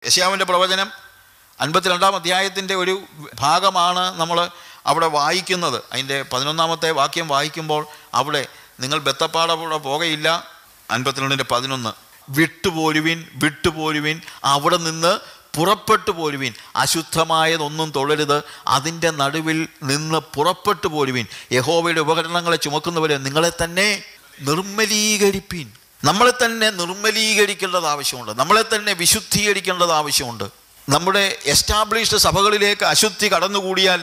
യെശയ്യാവിൻ്റെ പ്രവചനം 52-ാം അധ്യായത്തിൻ്റെ ഒരു ഭാഗമാണ് നമ്മൾ അവിടെ വായിക്കുന്നത്. അതിൻ്റെ 11-ാമത്തെ വാക്യം വായിക്കുമ്പോൾ അവിടെ നിങ്ങൾ ബെത്തപ്പാടവിടെ പോകയില്ല. 52:11 വിട്ടുപോരുവിൻ, അവിടെ നിന്ന് പുറപ്പെട്ടു പോരുവിൻ, അശുദ്ധമായതൊന്നും തൊഴരുത്, അതിൻ്റെ നടുവിൽ നിന്ന് പുറപ്പെട്ടു പോരുവിൻ. യഹോവയുടെ ഉപകരണങ്ങളെ ചുമക്കുന്നവരെ നിങ്ങളെ തന്നെ നിർമ്മലീകരിപ്പിൻ. നമ്മളെ തന്നെ നിർമ്മലീകരിക്കേണ്ടത് ആവശ്യമുണ്ട്, നമ്മളെ തന്നെ വിശുദ്ധീകരിക്കേണ്ടത് ആവശ്യമുണ്ട്. നമ്മുടെ എസ്റ്റാബ്ലിഷ്ഡ് സഭകളിലേക്ക് അശുദ്ധി കടന്നുകൂടിയാൽ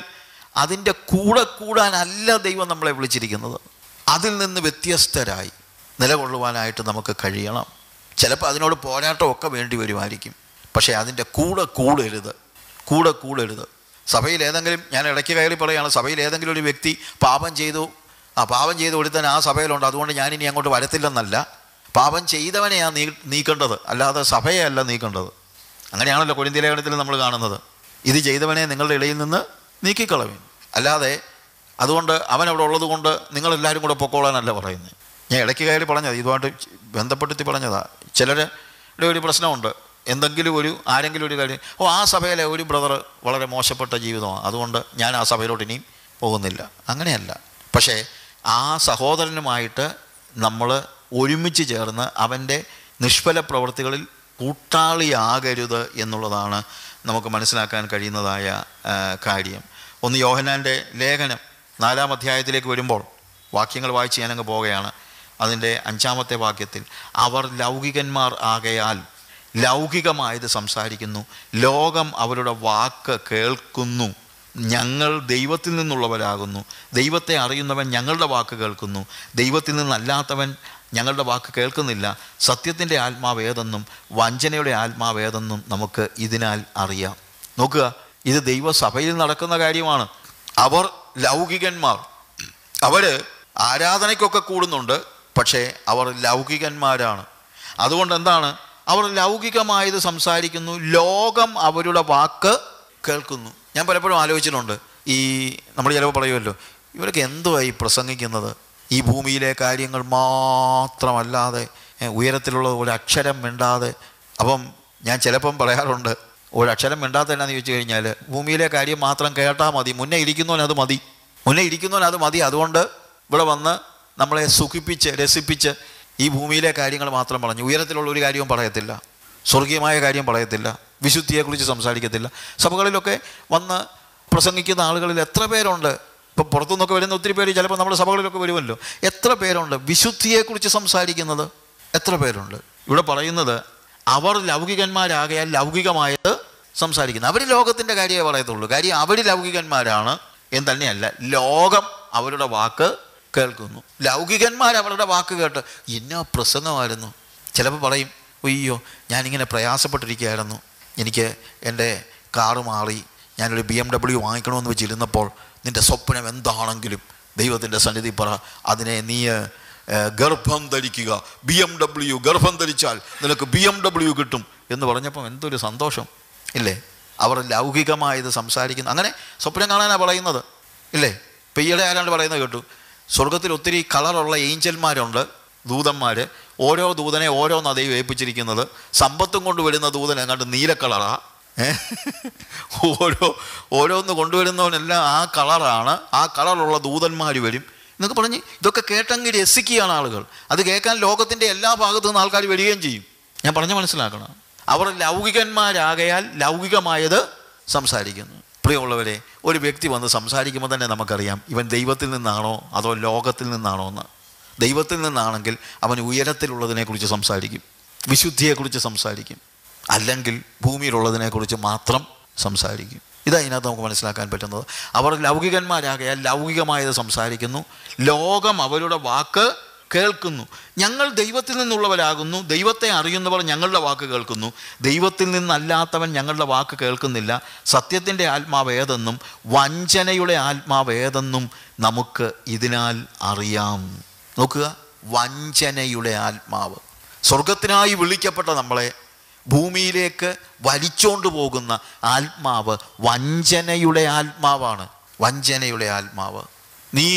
അതിൻ്റെ കൂടെ കൂടാനല്ല ദൈവം നമ്മളെ വിളിച്ചിരിക്കുന്നത്. അതിൽ നിന്ന് വ്യത്യസ്തരായി നിലകൊള്ളുവാനായിട്ട് നമുക്ക് കഴിയണം. ചിലപ്പോൾ അതിനോട് പോരാട്ടമൊക്കെ വേണ്ടി വരുമായിരിക്കും, പക്ഷേ അതിൻ്റെ കൂടെ കൂടരുത്. സഭയിൽ ഏതെങ്കിലും, ഞാൻ ഇടയ്ക്ക് കയറി പറയുകയാണ്, സഭയിൽ ഏതെങ്കിലും ഒരു വ്യക്തി പാപം ചെയ്തു ഒരുത്തൻ ആ സഭയിലുണ്ട്, അതുകൊണ്ട് ഞാനിനി അങ്ങോട്ട് വരത്തില്ലെന്നല്ല. പാപം ചെയ്തവനെയാണ് നീക്കേണ്ടത്, അല്ലാതെ സഭയെ അല്ല നീക്കേണ്ടത്. അങ്ങനെയാണല്ലോ കൊരിന്ത്യ ലേഖനത്തിൽ നമ്മൾ കാണുന്നത്. ഇത് ചെയ്തവനെ നിങ്ങളുടെ ഇടയിൽ നിന്ന് നീക്കിക്കളവിൻ, അല്ലാതെ അതുകൊണ്ട് അവൻ അവിടെ ഉള്ളത് കൊണ്ട് നിങ്ങളെല്ലാവരും കൂടെ പൊക്കോളാനല്ല പറയുന്നത്. ഞാൻ ഇടയ്ക്ക് കയറി പറഞ്ഞത്, ഇതുമായിട്ട് ബന്ധപ്പെടുത്തി പറഞ്ഞതാണ്. ചിലരുടെ ഒരു പ്രശ്നമുണ്ട്, എന്തെങ്കിലും ആരെങ്കിലും ഒരു കാര്യം, ആ സഭയിലെ ഒരു ബ്രദർ വളരെ മോശപ്പെട്ട ജീവിതമാണ്, അതുകൊണ്ട് ഞാൻ ആ സഭയിലോട്ട് ഇനിയും പോകുന്നില്ല. അങ്ങനെയല്ല. പക്ഷേ ആ സഹോദരനുമായിട്ട് നമ്മൾ ഒരുമിച്ച് ചേർന്ന് അവൻ്റെ നിഷ്ഫല പ്രവൃത്തികളിൽ കൂട്ടാളിയാകരുത് എന്നുള്ളതാണ് നമുക്ക് മനസ്സിലാക്കാൻ കഴിയുന്നതായ കാര്യം. 1 യോഹന്നാൻ്റെ ലേഖനം 4-ാം അധ്യായത്തിലേക്ക് വരുമ്പോൾ വാക്യങ്ങൾ വായിച്ച് ഞാനങ്ങ് പോവുകയാണ്. അതിൻ്റെ 5-ാമത്തെ വാക്യത്തിൽ, അവർ ലൗകികന്മാർ ആകയാൽ ലൗകികമായത് സംസാരിക്കുന്നു, ലോകം അവരുടെ വാക്ക് കേൾക്കുന്നു. ഞങ്ങൾ ദൈവത്തിൽ നിന്നുള്ളവരാകുന്നു, ദൈവത്തെ അറിയുന്നവൻ ഞങ്ങളുടെ വാക്ക് കേൾക്കുന്നു, ദൈവത്തിൽ നിന്നല്ലാത്തവൻ ഞങ്ങളുടെ വാക്ക് കേൾക്കുന്നില്ല. സത്യത്തിൻ്റെ ആത്മാവ് ഏതെന്നും വഞ്ചനയുടെ ആത്മാവ് ഏതെന്നും നമുക്ക് ഇതിനാൽ അറിയാം. നോക്കുക, ഇത് ദൈവസഭയിൽ നടക്കുന്ന കാര്യമാണ്. അവർ ലൗകികന്മാർ, അവർ ആരാധനയ്ക്കൊക്കെ കൂടുന്നുണ്ട്, പക്ഷേ അവർ ലൗകികന്മാരാണ്. അതുകൊണ്ട് എന്താണ്, അവർ ലൗകികമായത് സംസാരിക്കുന്നു, ലോകം അവരുടെ വാക്ക് കേൾക്കുന്നു. ഞാൻ പലപ്പോഴും ആലോചിച്ചിട്ടുണ്ട്, നമ്മൾ ചിലപ്പോൾ പറയുമല്ലോ, ഇവരൊക്കെ എന്തുവാ ഈ പ്രസംഗിക്കുന്നത്, ഈ ഭൂമിയിലെ കാര്യങ്ങൾ മാത്രമല്ലാതെ ഉയരത്തിലുള്ള ഒരക്ഷരം മിണ്ടാതെ. അപ്പം ഞാൻ ചിലപ്പം പറയാറുണ്ട്, ഒരക്ഷരം മിണ്ടാത്ത എന്നാന്ന് ചോദിച്ചു കഴിഞ്ഞാൽ, ഭൂമിയിലെ കാര്യം മാത്രം കേട്ടാൽ മതി, മുന്നേ ഇരിക്കുന്നവനത് മതി. അതുകൊണ്ട് ഇവിടെ വന്ന് നമ്മളെ സുഖിപ്പിച്ച് രസിപ്പിച്ച് ഈ ഭൂമിയിലെ കാര്യങ്ങൾ മാത്രം പറഞ്ഞ് ഉയരത്തിലുള്ള ഒരു കാര്യവും പറയത്തില്ല, സ്വർഗീയമായ കാര്യം പറയത്തില്ല, വിശുദ്ധിയെക്കുറിച്ച് സംസാരിക്കത്തില്ല. സഭകളിലൊക്കെ വന്ന് പ്രസംഗിക്കുന്ന ആളുകളിൽ എത്ര പേരുണ്ട്, ഇപ്പം പുറത്തുനിന്നൊക്കെ വരുന്ന ഒത്തിരി പേര് ചിലപ്പോൾ നമ്മുടെ സഭകളിലൊക്കെ വരുമല്ലോ, എത്ര പേരുണ്ട് വിശുദ്ധിയെക്കുറിച്ച് സംസാരിക്കുന്നത്? എത്ര പേരുണ്ട്? ഇവിടെ പറയുന്നത്, അവർ ലൗകികന്മാരാകയാൽ ലൗകികമായത് സംസാരിക്കുന്നത്. അവർ ലോകത്തിൻ്റെ കാര്യമേ പറയത്തുള്ളൂ. കാര്യം അവർ ലൗകികന്മാരാണ് എന്ന് തന്നെയല്ല, ലോകം അവരുടെ വാക്ക് കേൾക്കുന്നു. ലൗകികന്മാർ അവരുടെ വാക്ക് കേട്ട് ഇന്ന പ്രസംഗമായിരുന്നു. ചിലപ്പോൾ പറയും, അയ്യോ ഞാനിങ്ങനെ പ്രയാസപ്പെട്ടിരിക്കുകയായിരുന്നു, എനിക്ക് എൻ്റെ കാറ് മാറി, ഞാനൊരു BMW വാങ്ങിക്കണമെന്ന് വെച്ചിരുന്നപ്പോൾ, നിൻ്റെ സ്വപ്നം എന്താണെങ്കിലും ദൈവത്തിൻ്റെ സന്നിധി പറ, അതിനെ നീ ഗർഭം ധരിക്കുക, BMW ഗർഭം ധരിച്ചാൽ നിനക്ക് BMW കിട്ടും എന്ന് പറഞ്ഞപ്പം എന്തൊരു സന്തോഷം ഇല്ലേ? അവർ ലൗകികമായത് സംസാരിക്കുന്നു. അങ്ങനെ സ്വപ്നം കാണാനാണ് പറയുന്നത് ഇല്ലേ? ഇപ്പം ഈയിടെ ആരാണ്ട് പറയുന്നത് കേട്ടു, സ്വർഗത്തിൽ ഒത്തിരി കളറുള്ള ഏഞ്ചൽമാരുണ്ട്, ദൂതന്മാർ. ഓരോ ദൂതനെ ഓരോന്നാ ദൈവം ഏൽപ്പിച്ചിരിക്കുന്നത്. സമ്പത്തും കൊണ്ടുവരുന്ന ദൂതൻ എങ്ങാണ്ട് നീല കളറാണ്, ഓരോന്ന് കൊണ്ടുവരുന്നവനെല്ലാം ആ കളറാണ്. ആ കളറുള്ള ദൂതന്മാർ വരും എന്നൊക്കെ പറഞ്ഞ് ഇതൊക്കെ കേട്ടെങ്കിൽ രസിക്കുകയാണ് ആളുകൾ. അത് കേൾക്കാൻ ലോകത്തിൻ്റെ എല്ലാ ഭാഗത്തു നിന്ന് ആൾക്കാർ വരികയും ചെയ്യും. ഞാൻ പറഞ്ഞ് മനസ്സിലാക്കണം, അവർ ലൗകികന്മാരാകയാൽ ലൗകികമായത് സംസാരിക്കുന്നു. പ്രിയമുള്ളവരെ, ഒരു വ്യക്തി വന്ന് സംസാരിക്കുമ്പോൾ തന്നെ നമുക്കറിയാം ഇവൻ ദൈവത്തിൽ നിന്നാണോ അതോ ലോകത്തിൽ നിന്നാണോ എന്ന്. ദൈവത്തിൽ നിന്നാണെങ്കിൽ അവൻ ഉയരത്തിലുള്ളതിനെക്കുറിച്ച് സംസാരിക്കും, വിശുദ്ധിയെക്കുറിച്ച് സംസാരിക്കും. അല്ലെങ്കിൽ ഭൂമിയിലുള്ളതിനെക്കുറിച്ച് മാത്രം സംസാരിക്കും. ഇതാ ഇതിനകത്ത് നമുക്ക് മനസ്സിലാക്കാൻ പറ്റുന്നത്. അവർ ലൗകികന്മാരാകയാൽ ലൗകികമായത് സംസാരിക്കുന്നു, ലോകം അവരുടെ വാക്ക് കേൾക്കുന്നു. ഞങ്ങൾ ദൈവത്തിൽ നിന്നുള്ളവരാകുന്നു, ദൈവത്തെ അറിയുന്നവർ ഞങ്ങളുടെ വാക്ക് കേൾക്കുന്നു, ദൈവത്തിൽ നിന്നല്ലാത്തവൻ ഞങ്ങളുടെ വാക്ക് കേൾക്കുന്നില്ല. സത്യത്തിൻ്റെ ആത്മാവ് ഏതെന്നും വഞ്ചനയുടെ ആത്മാവ് ഏതെന്നും നമുക്ക് ഇതിനാൽ അറിയാം. നോക്കുക, വഞ്ചനയുടെ ആത്മാവ്. സ്വർഗത്തിനായി വിളിക്കപ്പെട്ട നമ്മളെ ഭൂമിയിലേക്ക് വലിച്ചോണ്ട് പോകുന്ന ആത്മാവ് വഞ്ചനയുടെ ആത്മാവാണ്. വഞ്ചനയുടെ ആത്മാവ്. നീ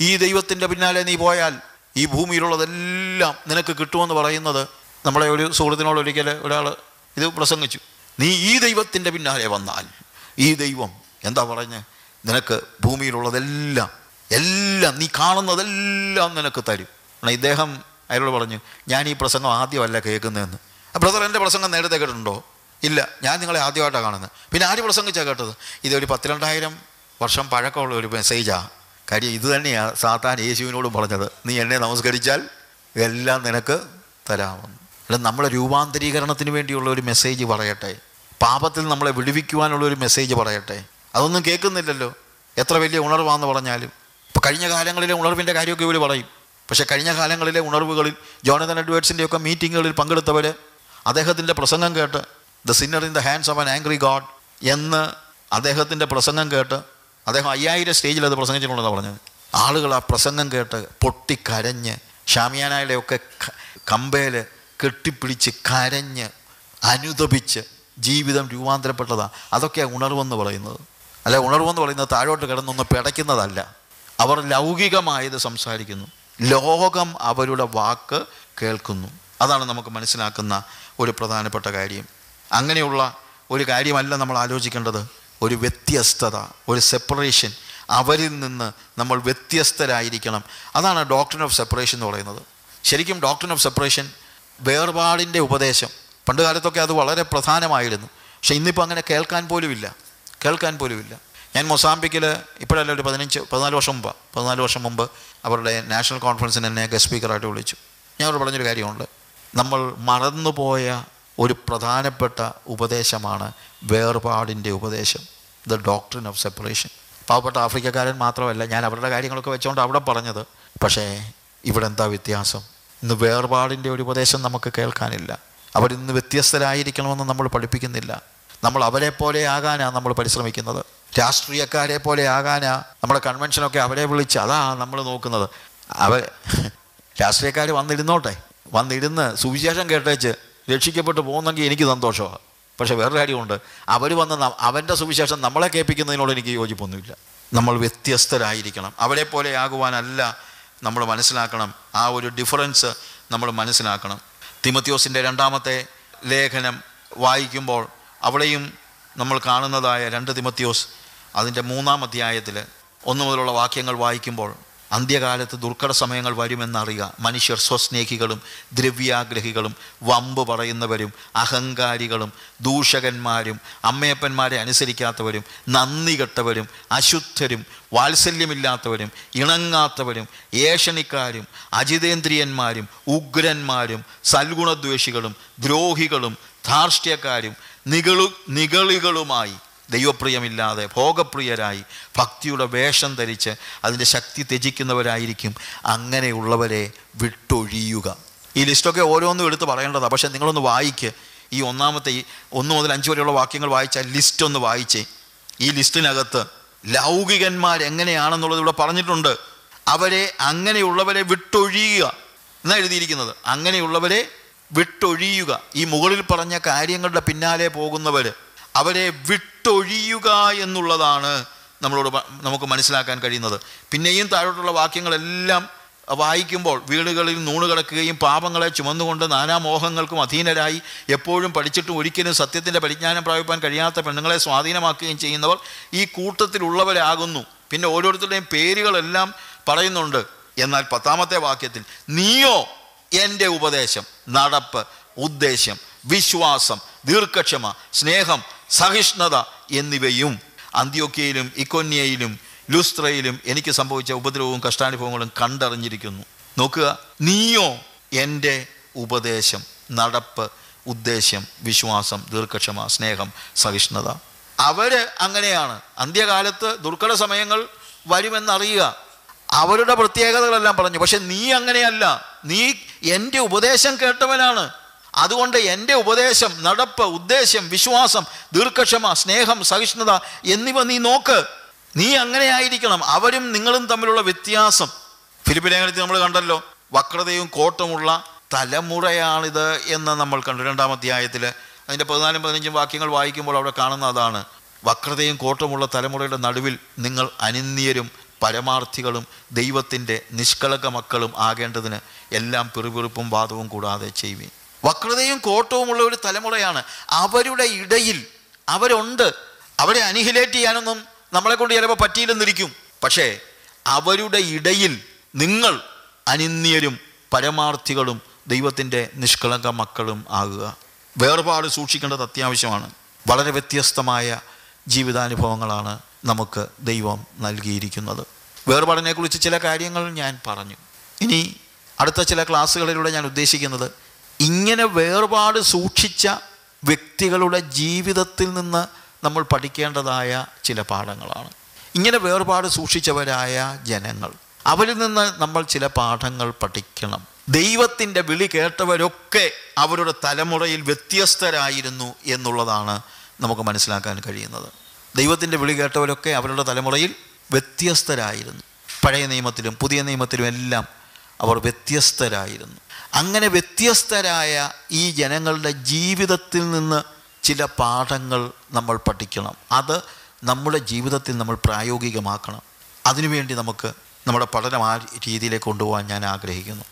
ഈ ദൈവത്തിൻ്റെ പിന്നാലെ നീ പോയാൽ ഈ ഭൂമിയിലുള്ളതെല്ലാം നിനക്ക് കിട്ടുമെന്ന് പറയുന്നത്. നമ്മളെ ഒരു സുഹൃത്തിനോട് ഒരിക്കൽ ഒരാൾ ഇത് പ്രസംഗിച്ചു. നീ ഈ ദൈവത്തിൻ്റെ പിന്നാലെ വന്നാൽ ഈ ദൈവം എന്താ പറഞ്ഞ് നിനക്ക് ഭൂമിയിലുള്ളതെല്ലാം നീ കാണുന്നതെല്ലാം നിനക്ക് തരും. ഇദ്ദേഹം അയാളോട് പറഞ്ഞു, ഞാൻ ഈ പ്രസംഗം ആദ്യമല്ല കേൾക്കുന്നതെന്ന്. ബ്രദർ, എൻ്റെ പ്രസംഗം നേരത്തെ കേട്ടിട്ടുണ്ടോ? ഇല്ല, ഞാൻ നിങ്ങളെ ആദ്യമായിട്ടാണ് കാണുന്നത്. പിന്നെ ആര് പ്രസംഗിച്ചാണ് കേട്ടത്? ഇതൊരു 10,000-2000 വർഷം പഴക്കമുള്ള ഒരു മെസ്സേജാണ്. കാര്യം ഇത് തന്നെയാണ് സാത്താൻ യേശുവിനോടും പറഞ്ഞത്, നീ എന്നെ നമസ്കരിച്ചാൽ എല്ലാം നിനക്ക് തരാമെന്ന്. അല്ല, നമ്മളെ രൂപാന്തരീകരണത്തിന് വേണ്ടിയുള്ള ഒരു മെസ്സേജ് പറയട്ടെ, പാപത്തിൽ നമ്മളെ വിടുവിക്കുവാനുള്ള ഒരു മെസ്സേജ് പറയട്ടെ. അതൊന്നും കേൾക്കുന്നില്ലല്ലോ. എത്ര വലിയ ഉണർവാന്ന് പറഞ്ഞാലും. ഇപ്പോൾ കഴിഞ്ഞ കാലങ്ങളിലെ ഉണർവിൻ്റെ കാര്യമൊക്കെ ഇവർ പറയും. പക്ഷേ കഴിഞ്ഞ കാലങ്ങളിലെ ഉണർവുകളിൽ ജോണതൻ എഡ്വേർഡ്സിൻ്റെയൊക്കെ മീറ്റിങ്ങുകളിൽ പങ്കെടുത്തവർ അദ്ദേഹത്തിൻ്റെ പ്രസംഗം കേട്ട് the Sinner in the hands of an angry God എന്ന് അദ്ദേഹത്തിൻ്റെ പ്രസംഗം കേട്ട് അദ്ദേഹം 5000 സ്റ്റേജിൽ അത് പ്രസംഗിച്ചിട്ടുണ്ടെന്നാണ് പറഞ്ഞത്. ആളുകൾ ആ പ്രസംഗം കേട്ട് പൊട്ടിക്കരഞ്ഞ് ഷാമിയാനയുടെയൊക്കെ കമ്പയിൽ കെട്ടിപ്പിടിച്ച് കരഞ്ഞ് അനുതപിച്ച് ജീവിതം രൂപാന്തരപ്പെട്ടതാണ്. അതൊക്കെയാണ് ഉണർവെന്ന് പറയുന്നത്. അല്ല, ഉണർവെന്ന് പറയുന്നത് താഴോട്ട് കിടന്നൊന്ന് പിടയ്ക്കുന്നതല്ല. അവർ ലൗകികമായത് സംസാരിക്കുന്നു, ലോകം അവരുടെ വാക്ക് കേൾക്കുന്നു. അതാണ് നമുക്ക് മനസ്സിലാക്കുന്ന ഒരു പ്രധാനപ്പെട്ട കാര്യം. അങ്ങനെയുള്ള ഒരു കാര്യമല്ല നമ്മൾ ആലോചിക്കേണ്ടത്. ഒരു വ്യത്യസ്തത, ഒരു സെപ്പറേഷൻ, അവരിൽ നിന്ന് നമ്മൾ വ്യത്യസ്തരായിരിക്കണം. അതാണ് ഡോക്ട്രിൻ ഓഫ് സെപ്പറേഷൻ എന്ന് പറയുന്നത്. ശരിക്കും ഡോക്ട്രിൻ ഓഫ് സെപ്പറേഷൻ വേർപാടിൻ്റെ ഉപദേശം പണ്ട് കാലത്തൊക്കെ അത് വളരെ പ്രധാനമായിരുന്നു. പക്ഷേ ഇന്നിപ്പോൾ അങ്ങനെ കേൾക്കാൻ പോലുമില്ല. ഞാൻ മൊസാംബിക്കിൽ ഇപ്പോഴല്ല, ഒരു 14 വർഷം മുമ്പ് അവരുടെ നാഷണൽ കോൺഫറൻസിന് എന്നെ ഗസ്റ്റ് സ്പീക്കറായിട്ട് വിളിച്ചു. ഞാൻ അവരോട് പറഞ്ഞൊരു കാര്യമുണ്ട്. നമ്മൾ മറന്നുപോയ ഒരു പ്രധാനപ്പെട്ട ഉപദേശമാണ് വേർപാടിൻ്റെ ഉപദേശം, ദ ഡോക്ട്രിൻ ഓഫ് സെപ്പറേഷൻ. പാവപ്പെട്ട ആഫ്രിക്കക്കാരൻ മാത്രമല്ല, ഞാൻ അവരുടെ കാര്യങ്ങളൊക്കെ വെച്ചുകൊണ്ട് അവിടെ പറഞ്ഞത്. പക്ഷേ ഇവിടെ എന്താ വ്യത്യാസം? ഇന്ന് വേർപാടിൻ്റെ ഒരു ഉപദേശം നമുക്ക് കേൾക്കാനില്ല. അവരിന്ന് വ്യത്യസ്തരായിരിക്കണമെന്ന് നമ്മൾ പഠിപ്പിക്കുന്നില്ല. നമ്മൾ അവരെ പോലെ ആകാനാണ് നമ്മൾ പരിശ്രമിക്കുന്നത്. രാഷ്ട്രീയക്കാരെ പോലെ ആകാനാ നമ്മുടെ കൺവെൻഷനൊക്കെ അവരെ വിളിച്ച് അതാ നമ്മൾ നോക്കുന്നത്. രാഷ്ട്രീയക്കാർ വന്നിരുന്ന് സുവിശേഷം കേട്ടേച്ച് രക്ഷിക്കപ്പെട്ട് പോകുന്നെങ്കിൽ എനിക്ക് സന്തോഷമാണ്. പക്ഷേ വേറൊരു കാര്യമുണ്ട്, അവർ വന്ന് അവൻ്റെ സുവിശേഷം നമ്മളെ കേൾപ്പിക്കുന്നതിനോട് എനിക്ക് യോജിപ്പൊന്നുമില്ല. നമ്മൾ വ്യത്യസ്തരായിരിക്കണം. അവരെ പോലെ ആകുവാനല്ല നമ്മൾ മനസ്സിലാക്കണം. ആ ഒരു ഡിഫറൻസ് നമ്മൾ മനസ്സിലാക്കണം. തിമത്തിയോസിൻ്റെ 2-ാമത്തെ ലേഖനം വായിക്കുമ്പോൾ അവിടെയും നമ്മൾ കാണുന്നതായ 2 തിമത്തിയോസ് അതിൻ്റെ 3-ാം അധ്യായത്തിൽ 1 മുതലുള്ള വാക്യങ്ങൾ വായിക്കുമ്പോൾ, അന്ത്യകാലത്ത് ദുർഘട സമയങ്ങൾ വരുമെന്നറിയുക. മനുഷ്യർ സ്വസ്നേഹികളും ദ്രവ്യാഗ്രഹികളും വമ്പ് പറയുന്നവരും അഹങ്കാരികളും ദൂഷകന്മാരും അമ്മയപ്പന്മാരെ അനുസരിക്കാത്തവരും നന്ദി കെട്ടവരും അശുദ്ധരും വാത്സല്യമില്ലാത്തവരും ഇണങ്ങാത്തവരും ഏഷണിക്കാരും അജിതേന്ദ്രിയന്മാരും ഉഗ്രന്മാരും സൽഗുണദ്വേഷികളും ദ്രോഹികളും ധാർഷ്ട്യക്കാരും നിഗളികളുമായി ദൈവപ്രിയമില്ലാതെ ഭോഗപ്രിയരായി ഭക്തിയുടെ വേഷം ധരിച്ച് അതിൻ്റെ ശക്തി ത്യജിക്കുന്നവരായിരിക്കും. അങ്ങനെയുള്ളവരെ വിട്ടൊഴിയുക. ഈ ലിസ്റ്റൊക്കെ ഓരോന്നും എടുത്ത് പറയേണ്ടതാണ്. പക്ഷേ നിങ്ങളൊന്ന് വായിക്ക്. ഈ 1 മുതൽ 5 വരെയുള്ള വാക്യങ്ങൾ വായിച്ചാൽ ലിസ്റ്റ് ഒന്ന് വായിച്ചേ. ഈ ലിസ്റ്റിനകത്ത് ലൗകികന്മാരെങ്ങനെയാണെന്നുള്ളത് ഇവിടെ പറഞ്ഞിട്ടുണ്ട്. അങ്ങനെയുള്ളവരെ വിട്ടൊഴിയുക എന്നാണ് എഴുതിയിരിക്കുന്നത്. അങ്ങനെയുള്ളവരെ വിട്ടൊഴിയുക. ഈ മുകളിൽ പറഞ്ഞ കാര്യങ്ങളുടെ പിന്നാലെ പോകുന്നവർ, അവരെ വിട്ടൊഴിയുക എന്നുള്ളതാണ് നമുക്ക് മനസ്സിലാക്കാൻ കഴിയുന്നത്. പിന്നെയും താഴോട്ടുള്ള വാക്യങ്ങളെല്ലാം വായിക്കുമ്പോൾ, വീടുകളിൽ നൂണുകിടക്കുകയും പാപങ്ങളെ ചുമന്നുകൊണ്ട് നാനാമോഹങ്ങൾക്കും അധീനരായി എപ്പോഴും പഠിച്ചിട്ടും ഒരിക്കലും സത്യത്തിൻ്റെ പരിജ്ഞാനം പ്രാപിപ്പാൻ കഴിയാത്ത പെണ്ണുങ്ങളെ സ്വാധീനമാക്കുകയും ചെയ്യുന്നവർ ഈ കൂട്ടത്തിലുള്ളവരാകുന്നു. പിന്നെ ഓരോരുത്തരുടെയും പേരുകളെല്ലാം പറയുന്നുണ്ട്. എന്നാൽ 10-ാമത്തെ വാക്യത്തിൽ, നീയോ എൻ്റെ ഉപദേശം, നടപ്പ്, ഉദ്ദേശ്യം, വിശ്വാസം, ദീർഘക്ഷമ, സ്നേഹം, സഹിഷ്ണുത എന്നിവയും അന്ത്യോക്യയിലും ഇക്കോന്യയിലും ലുസ്ത്രയിലും എനിക്ക് സംഭവിച്ച ഉപദ്രവവും കഷ്ടാനുഭവങ്ങളും കണ്ടറിഞ്ഞിരിക്കുന്നു. നോക്കുക, നീയോ എൻ്റെ ഉപദേശം, നടപ്പ്, ഉദ്ദേശ്യം, വിശ്വാസം, ദീർഘക്ഷമ, സ്നേഹം, സഹിഷ്ണുത. അങ്ങനെയാണ്. അന്ത്യകാലത്ത് ദുർഘട സമയങ്ങൾ വരുമെന്നറിയുക. അവരുടെ പ്രത്യേകതകളെല്ലാം പറഞ്ഞു. പക്ഷെ നീ അങ്ങനെയല്ല. നീ എൻ്റെ ഉപദേശം കേട്ടവനാണ്. അതുകൊണ്ട് എൻ്റെ ഉപദേശം, നടപ്പ്, ഉദ്ദേശ്യം, വിശ്വാസം, ദീർഘക്ഷമ, സ്നേഹം, സഹിഷ്ണുത എന്നിവ നീ നോക്ക്. നീ അങ്ങനെ ആയിരിക്കണം. അവരും നിങ്ങളും തമ്മിലുള്ള വ്യത്യാസം ഫിലിപ്പി ലേഖനത്തിൽ നമ്മൾ കണ്ടല്ലോ. വക്രതയും കോട്ടമുള്ള തലമുറയാണിത് എന്ന് നമ്മൾ കണ്ടു. 2-ാം അധ്യായത്തിൽ അതിൻ്റെ 14-15 വാക്യങ്ങൾ വായിക്കുമ്പോൾ അവിടെ കാണുന്ന അതാണ്. വക്രതയും കോട്ടമുള്ള തലമുറയുടെ നടുവിൽ നിങ്ങൾ അനിന്യരും പരമാർത്ഥികളും ദൈവത്തിൻ്റെ നിഷ്കളങ്ക മക്കളും ആകേണ്ടതിന് എല്ലാം പിറുപിറുപ്പും വാദവും കൂടാതെ ചെയ്യുവിൻ. വക്രതയും കോട്ടവുമുള്ള ഒരു തലമുറയാണ്. അവരുടെ ഇടയിൽ അവരുണ്ട്. അവരെ അനിഹിലേറ്റ് ചെയ്യാനൊന്നും നമ്മളെ കൊണ്ട് ചിലപ്പോൾ പറ്റിയില്ലെന്നിരിക്കും. പക്ഷേ അവരുടെ ഇടയിൽ നിങ്ങൾ അനിന്യരും പരമാർത്ഥികളും ദൈവത്തിൻ്റെ നിഷ്കളങ്ക മക്കളും ആകുക. വേർപാട് സൂക്ഷിക്കേണ്ടത് അത്യാവശ്യമാണ്. വളരെ വ്യത്യസ്തമായ ജീവിതാനുഭവങ്ങളാണ് നമുക്ക് ദൈവം നൽകിയിരിക്കുന്നത്. വേർപാടിനെക്കുറിച്ച് ചില കാര്യങ്ങൾ ഞാൻ പറഞ്ഞു. ഇനി അടുത്ത ചില ക്ലാസ്സുകളിലൂടെ ഞാൻ ഉദ്ദേശിക്കുന്നത് ഇങ്ങനെ വേർപാട് സൂക്ഷിച്ച വ്യക്തികളുടെ ജീവിതത്തിൽ നിന്ന് നമ്മൾ പഠിക്കേണ്ടതായ ചില പാഠങ്ങളാണ്. ഇങ്ങനെ വേർപാട് സൂക്ഷിച്ചവരായ ജനങ്ങൾ, അവരിൽ നിന്ന് നമ്മൾ ചില പാഠങ്ങൾ പഠിക്കണം. ദൈവത്തിൻ്റെ വിളി കേട്ടവരൊക്കെ അവരുടെ തലമുറയിൽ വ്യത്യസ്തരായിരുന്നു എന്നുള്ളതാണ് നമുക്ക് മനസ്സിലാക്കാൻ കഴിയുന്നത്. ദൈവത്തിൻ്റെ വിളി കേട്ടവരൊക്കെ അവരുടെ തലമുറയിൽ വ്യത്യസ്തരായിരുന്നു. പഴയ നിയമത്തിലും പുതിയ നിയമത്തിലും എല്ലാം അവർ വ്യത്യസ്തരായിരുന്നു. അങ്ങനെ വ്യത്യസ്തരായ ഈ ജനങ്ങളുടെ ജീവിതത്തിൽ നിന്ന് ചില പാഠങ്ങൾ നമ്മൾ പഠിക്കണം. അത് നമ്മുടെ ജീവിതത്തിൽ നമ്മൾ പ്രായോഗികമാക്കണം. അതിനുവേണ്ടി നമുക്ക് നമ്മുടെ പഠനം ആ രീതിയിലേക്ക് കൊണ്ടുപോകാൻ ഞാൻ ആഗ്രഹിക്കുന്നു.